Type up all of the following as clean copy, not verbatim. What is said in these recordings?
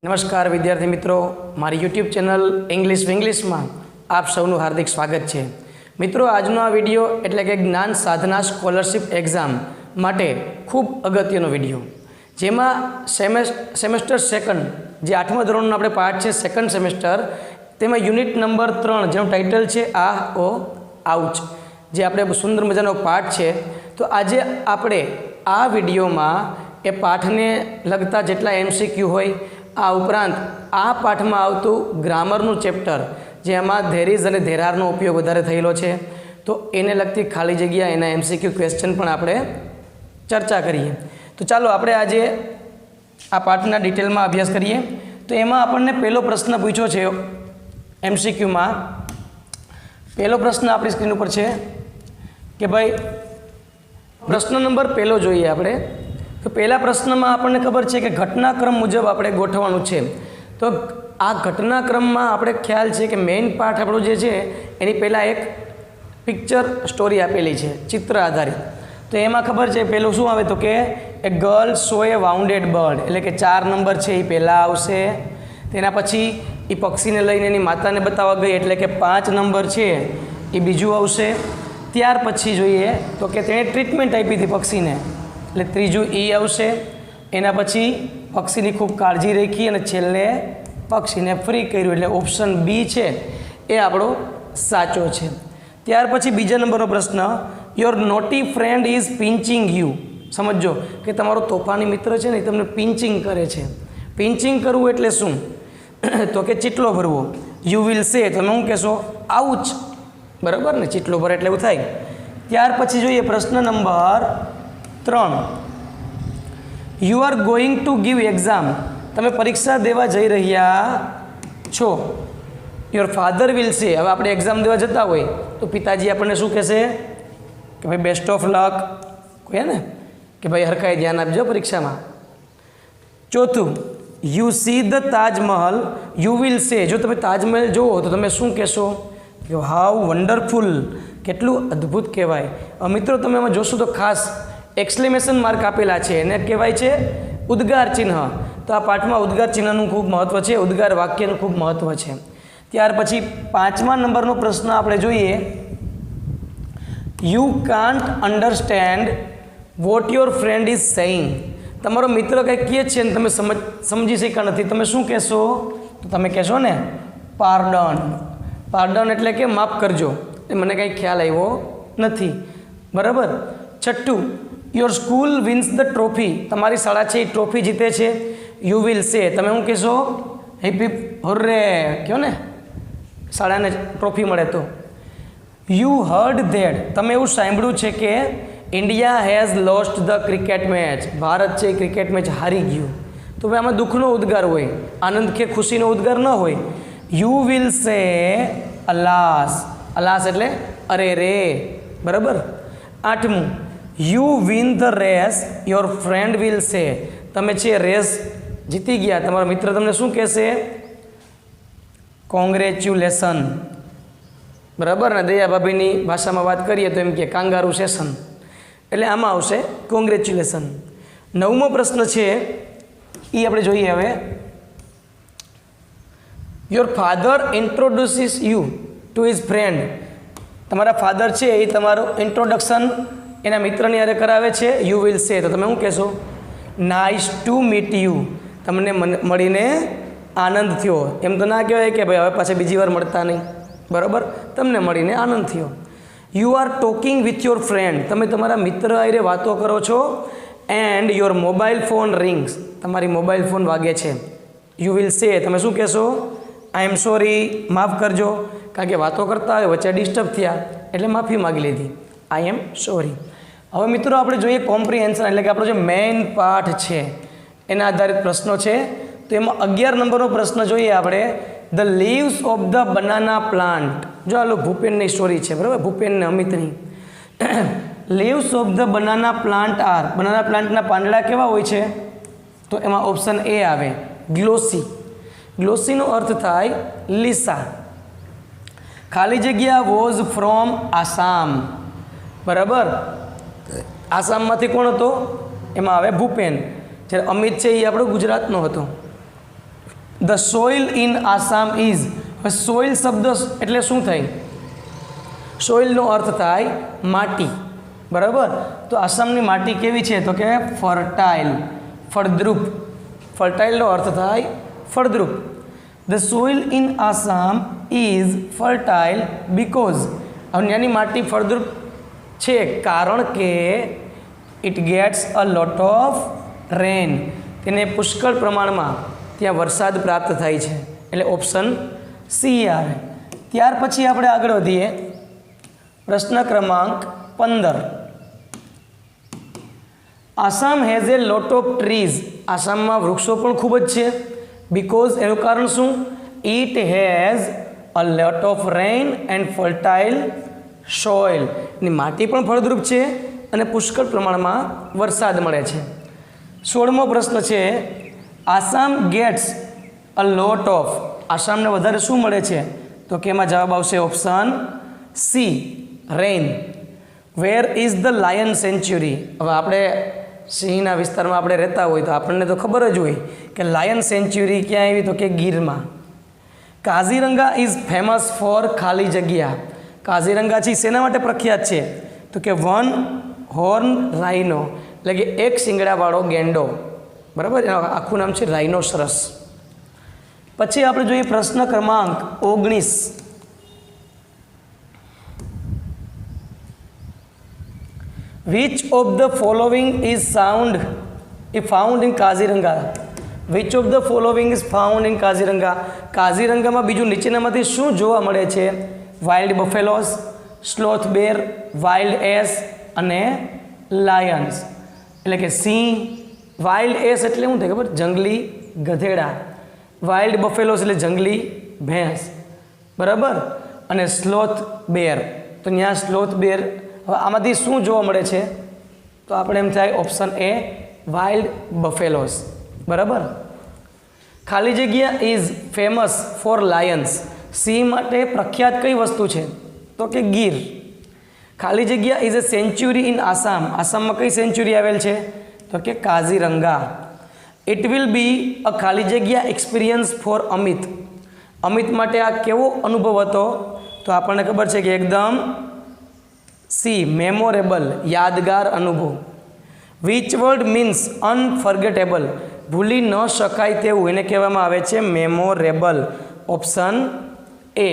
નમસ્કાર વિદ્યાર્થી મિત્રો, મારી યુટ્યુબ ચેનલ ઇંગ્લિશમાં આપ સૌનું હાર્દિક સ્વાગત છે. મિત્રો, આજનો આ વિડીયો એટલે કે જ્ઞાન સાધના સ્કોલરશિપ એક્ઝામ માટે ખૂબ અગત્યનો વિડીયો, જેમાં સેમેસ્ટર સેકન્ડ જે 8મા ધોરણનો આપણે પાઠ છે સેકન્ડ સેમેસ્ટર, તેમાં યુનિટ નંબર 3 જેનું ટાઇટલ છે આ ઓ આઉચ, જે આપણે સુંદર મજાનો પાઠ છે. તો આજે આપણે આ વિડીયોમાં એ પાઠને લગતા જેટલા MCQ હોય, આ ઉપરાંત આ પાઠમાં આવતું ગ્રામરનું ચેપ્ટર જેમાં ધેર ઇઝ અને ધેર આરનો ઉપયોગ વધારે થયેલો છે, તો એને લગતી ખાલી જગ્યા એના MCQ ક્વેશ્ચન પણ આપણે ચર્ચા કરીએ. તો ચાલો આપણે આજે આ પાઠના ડિટેલમાં અભ્યાસ કરીએ. તો એમાં આપણને પહેલો પ્રશ્ન પૂછ્યો છે MCQમાં. પહેલો પ્રશ્ન આપણી સ્ક્રીન ઉપર છે કે ભાઈ પ્રશ્ન નંબર પહેલો જોઈએ આપણે. તો પહેલા પ્રશ્નમાં આપણને ખબર છે કે ઘટનાક્રમ મુજબ આપણે ગોઠવવાનું છે. તો આ ઘટનાક્રમમાં આપણે ખ્યાલ છે કે મેઇન પાઠ આપણો જે છે એની પહેલાં એક પિક્ચર સ્ટોરી આપેલી છે, ચિત્ર આધારિત. તો એમાં ખબર છે પહેલું શું આવે તો કે એ ગર્લ સો એ વાઉન્ડેડ બર્ડ, એટલે કે 4 નંબર છે એ પહેલાં આવશે. તેના પછી એ પક્ષીને લઈને એની માતાને બતાવવા ગઈ, એટલે કે 5 નંબર છે એ બીજું આવશે. ત્યાર પછી જોઈએ તો કે તેણે ટ્રીટમેન્ટ આપી હતી પક્ષીને, એટલે ત્રીજું એ આવશે. એના પછી પક્ષીની ખૂબ કાળજી રાખી અને છેલ્લે પક્ષીને ફ્રી કર્યું, એટલે ઓપ્શન બી છે એ આપણો સાચો છે. ત્યાર પછી બીજા નંબરનો પ્રશ્ન, your naughty friend is pinching you. સમજો કે તમારો તોફાની મિત્ર છે ને એ તમને પિન્ચિંગ કરે છે. પિન્ચિંગ કરવું એટલે શું? તો કે ચીટલો ભરવો. યુ વિલ સે, તમે શું કહેશો? આઉચ, બરાબર ને? ચીટલો ભરે એટલે એવું થાય. ત્યાર પછી જોઈએ પ્રશ્ન number 3, you are going to give exam. તમે પરીક્ષા દેવા જઈ રહ્યા છો. યોર ફાધર વિલ સે. હવે આપણે એક્ઝામ દેવા જતા હોય તો પિતાજી આપણને શું કહેશે કે ભાઈ બેસ્ટ ઓફ લક, કહે ને કે ભાઈ હરખાઈ ધ્યાન આપજો પરીક્ષામાં. ચોથું, you see the Taj Mahal, you will સે. જો તમે તાજમહલ જુઓ તો તમે શું કહેશો? હાઉ વન્ડરફુલ, કેટલું અદ્ભુત કહેવાય. મિત્રો, તમે એમાં જોશો તો ખાસ એક્સક્લેમેશન માર્ક આપેલા છે, એને કહેવાય છે ઉદ્ગાર ચિહ્ન. તો આ પાઠમાં ઉદ્ગાર ચિહ્નનું ખૂબ મહત્ત્વ છે, ઉદ્ગાર વાક્યનું ખૂબ મહત્ત્વ છે. ત્યાર પછી 5મા નંબરનો પ્રશ્ન આપણે જોઈએ, you can't understand what your friend is saying. તમારો મિત્ર કંઈક કહે છે ને તમે સમજી શક્યા નથી, તમે શું કહેશો? તો તમે કહેશો ને પાર્ડન. પાર્ડન એટલે કે માફ કરજો, એ મને કંઈ ખ્યાલ આવ્યો નથી, બરાબર. છઠ્ઠું, your school wins the trophy. તમારી શાળા છે એ ટ્રોફી જીતે છે. You will say. તમે શું કહેશો? હિપ હિપ હોર્રે, કહો ને, શાળાને ટ્રોફી મળે તો. You heard that. તમે એવું સાંભળ્યું છે કે India has lost the cricket match. Bharat છે એ ક્રિકેટ મેચ હારી ગયું. તો ભાઈ આમાં દુઃખનો ઉદ્ગાર હોય, આનંદ કે ખુશીનો ઉદ્ગાર ન હોય. યુ વિલ સે અલાસ. અલાસ એટલે અરે રે, બરાબર. 8મું, you win the race, your friend will say. તમે છે રેસ જીતી ગયા, તમારો મિત્ર તમને શું કહેશે? કોંગ્રેચ્યુલેશન, બરાબર ને? દયા ભાભીની ભાષામાં વાત કરીએ તો એમ કે કાંગારૂ સેશન, એટલે આમાં આવશે કોંગ્રેચ્યુલેશન. 9મો પ્રશ્ન છે એ આપણે જોઈએ હવે. Your father introduces you to his friend. તમારા ફાધર છે એ તમારું ઇન્ટ્રોડક્શન એના મિત્રની હારે કરાવે છે. યુ વિલ સે. તો તમે શું કહેશો? Nice to meet you. તમને મળીને આનંદ થયો. એમ તો ના કહેવાય કે ભાઈ હવે પાછા બીજી વાર મળતા નહીં, બરાબર? તમને મળીને આનંદ થયો. You are talking with your friend. તમે તમારા મિત્ર હારે વાતો કરો છો. And your mobile phone rings. તમારી મોબાઈલ ફોન વાગે છે. You will say. તમે શું કહેશો? આઈ એમ સોરી, માફ કરજો. કારણ કે વાતો કરતા હોય વચ્ચે ડિસ્ટર્બ થયા એટલે માફી માગી લીધી, આઈ એમ સોરી. હવે મિત્રો આપણે જોઈએ કોમ્પ્રિહેન્શન, એટલે કે આપણો જે મેઇન પાઠ છે એના આધારિત પ્રશ્નો છે. તો એમાં 11 નંબરનો પ્રશ્ન જોઈએ આપણે, the leaves of the banana plant. જો આલો ભૂપેનની સ્ટોરી છે, બરાબર? ભૂપેન ને અમિતની. Leaves of the banana plant are. Banana પ્લાન્ટના પાંદડા કેવા હોય છે? તો એમાં ઓપ્શન એ આવે ગ્લોસી. ગ્લોસીનો અર્થ થાય લીસા. ખાલી જગ્યા વોઝ ફ્રોમ આસામ, બરાબર? આસામમાંથી કોણ હતો? એમાં આવે ભૂપેન. જ્યારે અમિત છે એ આપણો ગુજરાતનો હતો. The soil in Assam is, હવે સોઇલ શબ્દ એટલે શું થાય? સોઇલનો અર્થ થાય માટી, બરાબર? તો આસામની માટી કેવી છે? તો કે ફર્ટાઇલ, ફળદ્રુપ. ફર્ટાઇલનો અર્થ થાય ફળદ્રુપ. The soil in Assam is fertile because, હવે ત્યાંની માટી ફળદ્રુપ છે કારણ કે it gets a lot of rain, તેને પુષ્કળ પ્રમાણમાં ત્યાં વરસાદ પ્રાપ્ત થાય છે, એટલે ઓપ્શન સી આવે. ત્યાર પછી આપણે આગળ વધીએ. પ્રશ્ન ક્રમાંક 15. Assam has a lot of trees, આસામમાં વૃક્ષો પણ ખૂબ જ છે. બીકોઝ, એનું કારણ શું? It has a lot of rain and fertile soil, એની માટી પણ ફળદ્રુપ છે અને પુષ્કળ પ્રમાણમાં વરસાદ મળે છે. 16મો પ્રશ્ન છે, Assam gets a lot of, આસામને વધારે શું મળે છે? તો કે એમાં જવાબ આવશે option C, rain. Where is the lion sanctuary, હવે આપણે સિંહના વિસ્તારમાં આપણે રહેતા હોય તો આપણને તો ખબર જ હોય કે લાયન સેન્ચ્યુરી ક્યાં આવી? તો કે ગીરમાં. કાઝીરંગા ઇઝ ફેમસ ફોર, ખાલી જગ્યા, કાઝીરંગા છે શેના માટે પ્રખ્યાત છે? તો કે વન હોર્ન રાઇનો, એટલે કે એક શિંગડાવાળો ગેંડો, બરાબર? એનું આખું નામ છે રાઇનોસરસ. પછી આપણે જોઈએ પ્રશ્ન ક્રમાંક 19. Which of the following is found in Kaziranga? Which of the following is found in Kaziranga? કાઝીરંગામાં બીજું નીચેનામાંથી શું જોવા મળે છે? Wild buffaloes, sloth bear, wild ass અને લાયન્સ. એટલે કે સિંહ, વાઇલ્ડ એસ એટલે શું થાય ખબર? જંગલી ગધેડા. વાઇલ્ડ બફેલોસ એટલે જંગલી ભેંસ, બરાબર? અને સ્લોથ બેર, તો ત્યાં સ્લોથ બેર. હવે આમાંથી શું જોવા મળે છે? તો આપણે એમ થાય ઓપ્શન એ, વાઇલ્ડ બફેલોસ, બરાબર? ખાલી જગ્યા ઇઝ ફેમસ ફોર લાયન્સ, સિંહ માટે પ્રખ્યાત કઈ વસ્તુ છે? તો કે ગીર. ખાલી જગ્યા is a sanctuary in Assam, આસામમાં કઈ સેન્ચ્યુરી આવેલ છે? તો કે Kaziranga. It will be a ખાલી જગ્યા એક્સપિરિયન્સ ફોર અમિત, અમિત માટે આ કેવો અનુભવ હતો? તો આપણને ખબર છે કે એકદમ સી, મેમોરેબલ, યાદગાર અનુભવ. વિચ વર્ડ મીન્સ અનફર્ગેટેબલ, ભૂલી ન શકાય તેવું, એને કહેવામાં આવે છે મેમોરેબલ, ઓપ્શન એ.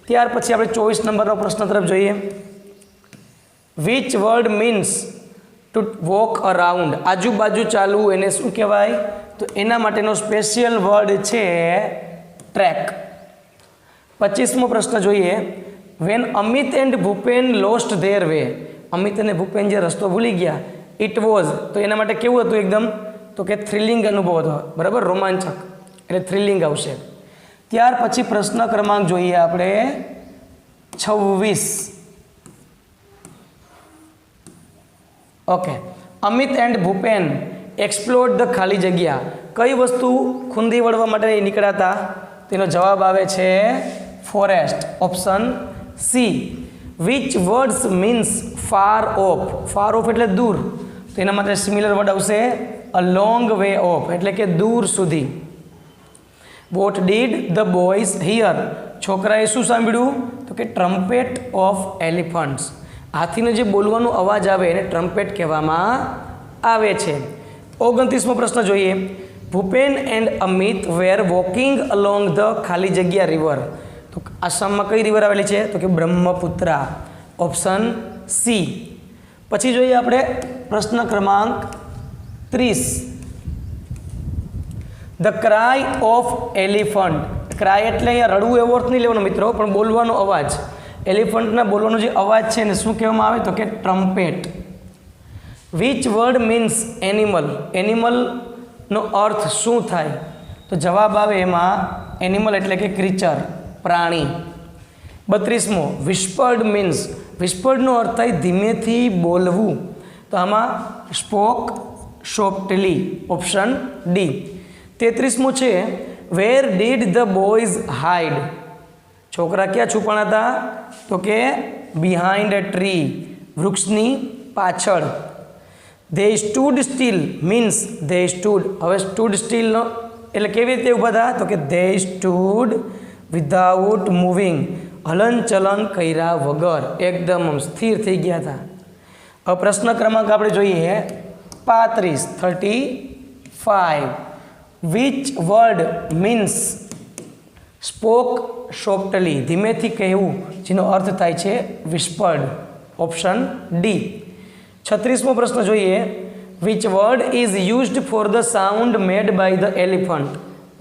ત્યાર પછી આપણે 24 નંબરનો પ્રશ્ન તરફ જોઈએ. Which word means to walk around, આજુબાજુ ચાલવું, એને શું કહેવાય? તો એના માટેનો સ્પેશિયલ વર્ડ છે ટ્રેક. 25મો પ્રશ્ન જોઈએ. When Amit and Bhupen lost their way, Amit અને ભૂપેન જે રસ્તો ભૂલી ગયા, ઇટ વોઝ, તો એના માટે કેવું હતું એકદમ? તો કે થ્રિલિંગ અનુભવ હતો, બરાબર? રોમાંચક, એટલે થ્રિલિંગ આવશે. ત્યાર પછી પ્રશ્ન ક્રમાંક જોઈએ આપણે 26. Okay, Amit and Bhupen explored the ખાલી જગ્યા, કઈ વસ્તુ ખૂંદી વળવા માટે નીકળ્યા હતા? તેનો જવાબ આવે છે forest, option C. Which words means far of, far of એટલે દૂર, તો એના માટે સિમિલર વર્ડ આવશે અ લોંગ વે ઓફ, એટલે કે દૂર સુધી. Vote did the boys here, છોકરાએ શું સાંભળ્યું? તો કે ટ્રમ્પેટ ઓફ એલિફન્ટ્સ, હાથીનો જે બોલવાનો અવાજ આવે એને ટ્રમ્પેટ કહેવામાં આવે છે. 29મો પ્રશ્ન જોઈએ. Bhupen and Amit were walking along the ખાલી જગ્યા રિવર, તો આસામમાં કઈ રિવર આવેલી છે? તો કે બ્રહ્મપુત્રા, ઓપ્શન સી. પછી જોઈએ આપણે પ્રશ્ન ક્રમાંક 30. The cry of elephant, cry એટલે અહીંયા રડવું એવો અર્થ નહીં લેવાનો મિત્રો, પણ બોલવાનો અવાજ. એલિફન્ટના બોલવાનો જે અવાજ છે ને શું કહેવામાં આવે? તો કે trumpet. Which word means animal, એનિમલનો અર્થ શું થાય? તો જવાબ આવે એમાં એનિમલ એટલે કે ક્રીચર, પ્રાણી. 32મો, વિસ્પર્ડ મીન્સ, વિસ્પર્ડનો અર્થ થાય ધીમેથી બોલવું, તો આમાં સ્પોક સોફ્ટલી, ઓપ્શન ડી. 33મો છે where did the boys hide, છોકરા ક્યાં છુપાણા હતા? તો કે બિહાઇન્ડ અ ટ્રી, વૃક્ષની પાછળ. They stood steel means they stood, હવે સ્ટૂડ સ્ટીલનો એટલે કેવી રીતે ઊભા હતા? તો કે ધે સ્ટૂડ વિધાઉટ મૂવિંગ, હલનચલન કર્યા વગર એકદમ સ્થિર થઈ ગયા હતા. હવે પ્રશ્ન ક્રમાંક આપણે જોઈએ 35. Which word means spoke softly, ધીમેથી કહેવું, જેનો અર્થ થાય છે વિસ્પર્ડ. Option D. 36મો પ્રશ્ન જોઈએ. Which word is used for the sound made by the elephant.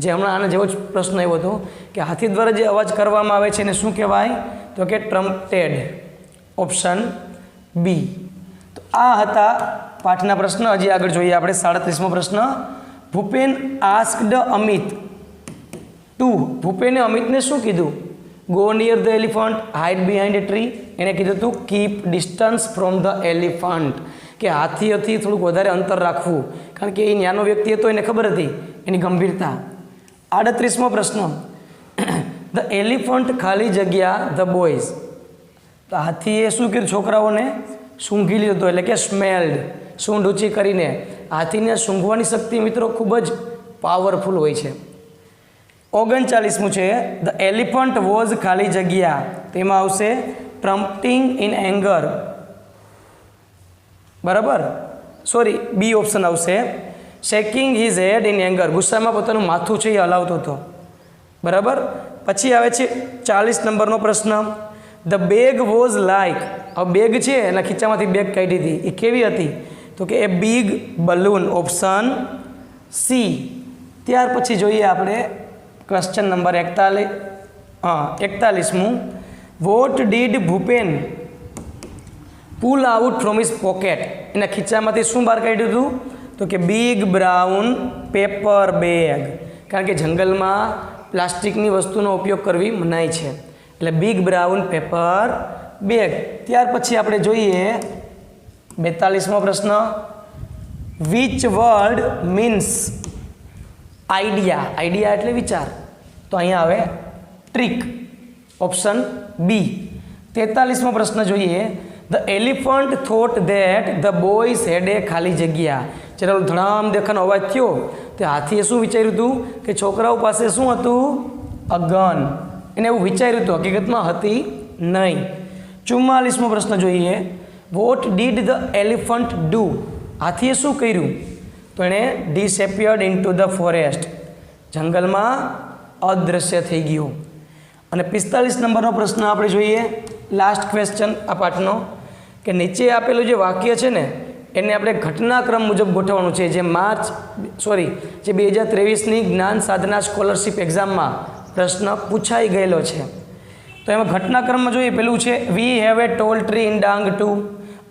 જે હમણાં આના જેવો જ પ્રશ્ન આવ્યો હતો કે હાથી દ્વારા જે અવાજ કરવામાં આવે છે એને શું કહેવાય? તો કે ટ્રમ્પટેડ. Option B. તો આ હતા પાઠના પ્રશ્ન. હજી આગળ જોઈએ આપણે 37મો પ્રશ્ન. Bhupen asked Amit to. ભૂપેને અમિતને શું કીધું? Go near the elephant, hide behind a tree. એણે કીધું હતું keep distance from the elephant, કે હાથીથી થોડુંક વધારે અંતર રાખવું, કારણ કે એ નાનો વ્યક્તિ હતો, એને ખબર હતી એની ગંભીરતા. 38મો પ્રશ્ન. ધ એલિફન્ટ ખાલી જગ્યા ધ બોયઝ. તો હાથીએ શું કર્યું? છોકરાઓને સૂંઘી લીધો, એટલે કે સ્મેલ્ડ, સૂંઢ ઊંચી કરીને. હાથીને સૂંઘવાની શક્તિ મિત્રો ખૂબ જ પાવરફુલ હોય છે. 39મું છે. ધ એલિફન્ટ વોઝ ખાલી જગ્યા, તેમાં આવશે ટ્રમ્પટિંગ ઇન એંગર. બરાબર, સોરી, બી ઓપ્શન આવશે. Shaking his head in anger, ગુસ્સામાં પોતાનું માથું છે એ હલાવતો હતો. બરાબર. પછી આવે છે 40 નંબરનો પ્રશ્ન. The bag was like. હવે બેગ છે એના ખીચામાંથી બેગ કાઢી હતી, એ કેવી હતી? તો કે a big balloon. Option C. ત્યાર પછી જોઈએ આપણે ક્વેશ્ચન નંબર 41મું. What did Bhupen pull out from his pocket. એના ખીચામાંથી શું બહાર કાઢ્યું હતું? તો કે બિગ બ્રાઉન પેપર બેગ. કારણ કે જંગલમાં પ્લાસ્ટિકની વસ્તુનો ઉપયોગ કરવી મનાય છે, એટલે બિગ બ્રાઉન પેપર બેગ. ત્યાર પછી આપણે જોઈએ 42મો પ્રશ્ન. Which word means idea. Idea એટલે વિચાર, તો અહીંયા આવે ટ્રીક. Option B. 43મો પ્રશ્ન જોઈએ. The elephant thought that the boys had a ખાલી જગ્યા. જ્યારે ધડામ દેખાનો અવાજ થયો તે હાથીએ શું વિચાર્યું હતું? કે છોકરાઓ પાસે શું હતું? અ ગન. એને એવું વિચાર્યું હતું, હકીકતમાં હતી નહીં. 44મો પ્રશ્ન જોઈએ. What did the elephant do. હાથીએ શું કર્યું? તો એણે ડિસએપિયર્ડ ઇન્ટુ ધ ફોરેસ્ટ, જંગલમાં અદૃશ્ય થઈ ગયો. અને 45 નંબરનો પ્રશ્ન આપણે જોઈએ, લાસ્ટ ક્વેશ્ચન આ પાઠનો, કે નીચે આપેલું જે વાક્ય છે ને એને આપણે ઘટનાક્રમ મુજબ ગોઠવવાનું છે. જે 2023ની જ્ઞાન સાધના સ્કોલરશિપ એક્ઝામમાં પ્રશ્ન પૂછાઈ ગયેલો છે. તો એમાં ઘટનાક્રમમાં જોઈએ, પેલું છે we have a tall tree in Dang too.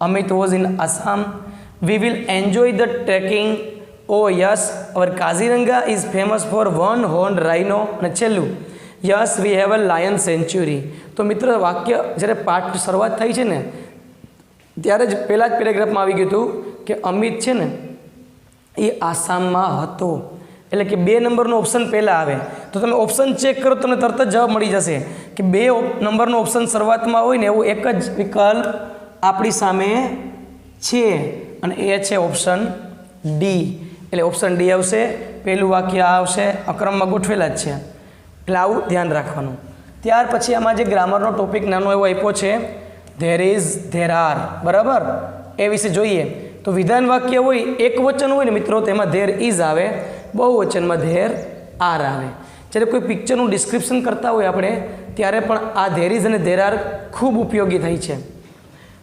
Amit was in Assam. We will enjoy the trekking. Oh yes, our Kaziranga is famous for one horn rhino. અને છેલ્લું, yes we have a lion sanctuary. તો મિત્ર, વાક્ય જ્યારે પાઠ શરૂઆત થઈ છે ને ત્યારે જ પહેલાં જ પેરેગ્રાફમાં આવી ગયું હતું કે અમિત છે ને એ આસામમાં હતો. એટલે કે 2 નંબરનો ઓપ્શન પહેલાં આવે. તો તમે ઓપ્શન ચેક કરો, તમને તરત જ જવાબ મળી જશે કે 2 નંબરનો ઓપ્શન શરૂઆતમાં હોય ને એવું એક જ વિકલ્પ આપણી સામે છે, અને એ છે ઓપ્શન ડી. એટલે ઓપ્શન ડી આવશે. પહેલું વાક્ય આ આવશે, અક્રમમાં ગોઠવેલા જ છે, એટલે આવું ધ્યાન રાખવાનું. ત્યાર પછી આમાં જે ગ્રામરનો ટોપિક નાનો એવો આપ્યો છે, ધેર ઇઝ, ધેર આર. બરાબર, એ વિશે જોઈએ. તો વિધાન વાક્ય હોય, એક વચન હોય ને મિત્રો, તેમાં ધેર ઇઝ આવે. બહુવચનમાં ધેર આર આવે. જ્યારે કોઈ પિક્ચરનું ડિસ્ક્રિપ્શન કરતા હોય આપણે, ત્યારે પણ આ ધેર ઇઝ અને ધેર આર ખૂબ ઉપયોગી થઈ છે.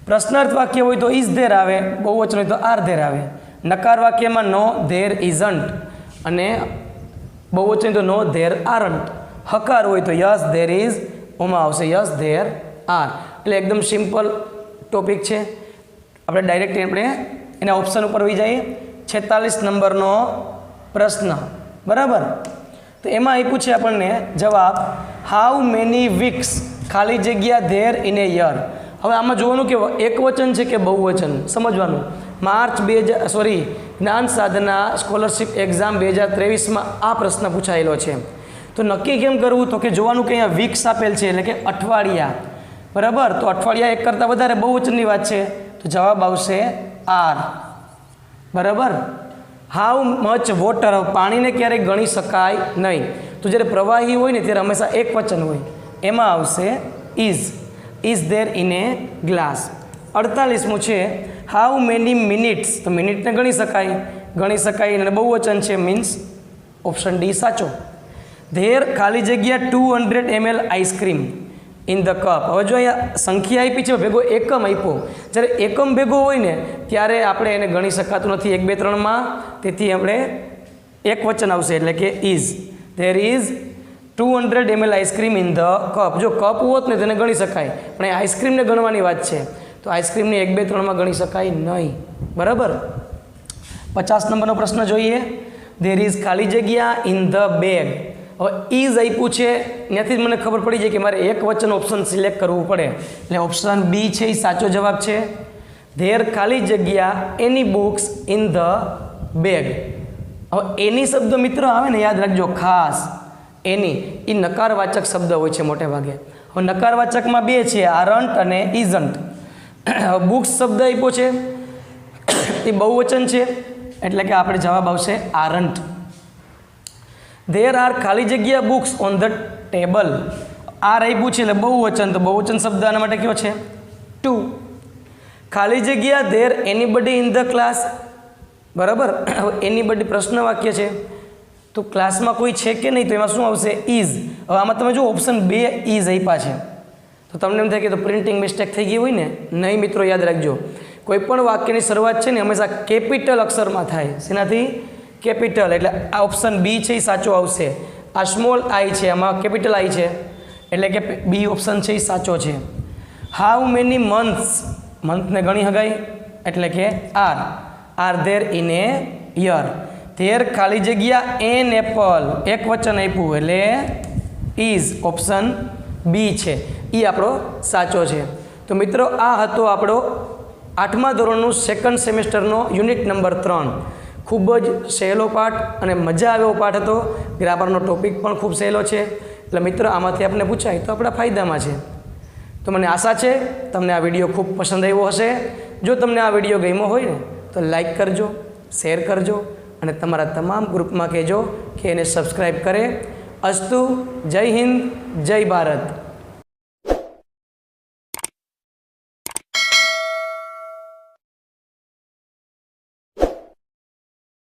પ્રશ્નાર્થ વાક્ય હોય તો ઇઝ ધેર આવે, બહુવચન હોય તો આર ધેર આવે. નકાર વાક્યમાં નો ધેર ઇઝન્ટ, અને બહુવચન તો નો ધેર આરન્ટ. હકાર હોય તો યસ ધેર ઇઝ, ઓમાં આવશે યસ ધેર આર. એટલે એકદમ સિમ્પલ ટોપિક છે. આપણે ડાયરેક્ટ એના ઓપ્શન ઉપર આવી જઈએ. 46 નંબરનો પ્રશ્ન. બરાબર, તો એમાં આપ્યું છે આપણને જવાબ, હાઉ મેની વીક્સ ખાલી જગ્યા ધેર ઇન એ યર. હવે આમાં જોવાનું કે એક વચન છે કે બહુવચન, સમજવાનું. માર્ચ જ્ઞાન સાધના સ્કોલરશિપ એક્ઝામ 2023માં આ પ્રશ્ન પૂછાયેલો છે. તો નક્કી કેમ કરવું? તો કે જોવાનું કે અહીંયા વીક્સ આપેલ છે, એટલે કે અઠવાડિયા. બરાબર, તો અઠવાડિયા એક કરતાં વધારે બહુવચનની વાત છે, તો જવાબ આવશે આર. બરાબર. હાઉ મચ વોટર, પાણીને ક્યારેય ગણી શકાય નહીં. તો જ્યારે પ્રવાહી હોય ને ત્યારે હંમેશા એક વચન હોય, એમાં આવશે is there in a glass. 48મું છે હાઉ મેની મિનિટ્સ, તો મિનિટને ગણી શકાય અને બહુ વચન છે મીન્સ ઓપ્શન ડી સાચો. ધેર ખાલી જગ્યા 200 ml ice cream in the cup. હવે જો અહીંયા સંખ્યા આપી છે ભેગો એકમ આપ્યો, જ્યારે એકમ ભેગો હોય ને ત્યારે આપણે એને ગણી શકાતું નથી 1 2 3માં, તેથી આપણે એક વચન આવશે એટલે કે is. There is 200 ml ice cream in the cup. જો કપ હોત ને તેને ગણી શકાય, પણ એ આઈસ્ક્રીમને ગણવાની વાત છે, તો આઈસ્ક્રીમને 1 2 3માં ગણી શકાય નહીં. બરાબર. 50 નંબરનો પ્રશ્ન જોઈએ. ધેર ઇઝ ખાલી જગ્યા ઇન ધ બેગ. હવે ઇઝ આપ્યું છે, ત્યાંથી જ મને ખબર પડી જાય કે મારે એક વચન ઓપ્શન સિલેક્ટ કરવું પડે, એટલે ઓપ્શન બી છે એ સાચો જવાબ છે. ધેર ખાલી જગ્યા એની બુક્સ ઇન ધ બેગ. હવે એની શબ્દ મિત્રો આવે ને યાદ રાખજો ખાસ, એની એ નકારવાચક શબ્દ હોય છે મોટે ભાગે. હવે નકારવાચકમાં બે છે, આરન્ટ અને ઇઝન્ટ. બુક્સ શબ્દ આપ્યો છે એ બહુવચન છે, એટલે કે આપણે જવાબ આવશે આરન્ટ. ધેર આર ખાલી જગ્યા books on the table. Are આપ્યું છે એટલે બહુવચન, તો બહુવચન શબ્દ આના માટે કયો છે? 2. ખાલી જગ્યા there anybody in the class. બરાબર. હવે એનીબડી પ્રશ્ન વાક્ય છે, તો ક્લાસમાં કોઈ છે કે નહીં, તો એમાં શું આવશે? ઇઝ. હવે આમાં તમે જો ઓપ્શન 2 ઇઝ આપ્યા છે, તો તમને એમ થાય કે તો પ્રિન્ટિંગ મિસ્ટેક થઈ ગઈ હોય ને. નહીં મિત્રો, યાદ રાખજો, કોઈ પણ વાક્યની શરૂઆત છે ને હંમેશા કેપિટલ અક્ષરમાં થાય. શેનાથી? કેપિટલ. એટલે આ ઓપ્શન બી છે એ સાચો આવશે. આ સ્મોલ આઈ છે, આમાં કેપિટલ આઈ છે, એટલે કે બી ઓપ્શન છે એ સાચો છે. હાઉ મેની મંથ્સ, મંથને ગણી શકાય એટલે કે are there in A year. There ખાલી જગ્યા એન એપલ, એક વચન આપ્યું એટલે ઇઝ ઓપ્શન બી છે એ આપણો સાચો છે. તો મિત્રો આ હતો આપણો 8મા ધોરણનું સેકન્ડ સેમેસ્ટરનો યુનિટ નંબર 3. ખૂબ જ સહેલો પાઠ અને મજા આવે એવો પાઠ હતો. ગ્રામરનો ટોપિક પણ ખૂબ સહેલો છે, એટલે મિત્રો આમાંથી આપણે પૂછાય તો આપણા ફાયદામાં છે. તો મને આશા છે તમને આ વિડીયો ખૂબ પસંદ આવ્યો હશે. જો તમને આ વિડીયો ગમ્યો હોય ને તો લાઈક કરજો, શેર કરજો અને તમારા તમામ ગ્રુપમાં કહેજો કે એને સબસ્ક્રાઈબ કરે. અસ્તુ. જય હિન્દ, જય ભારત.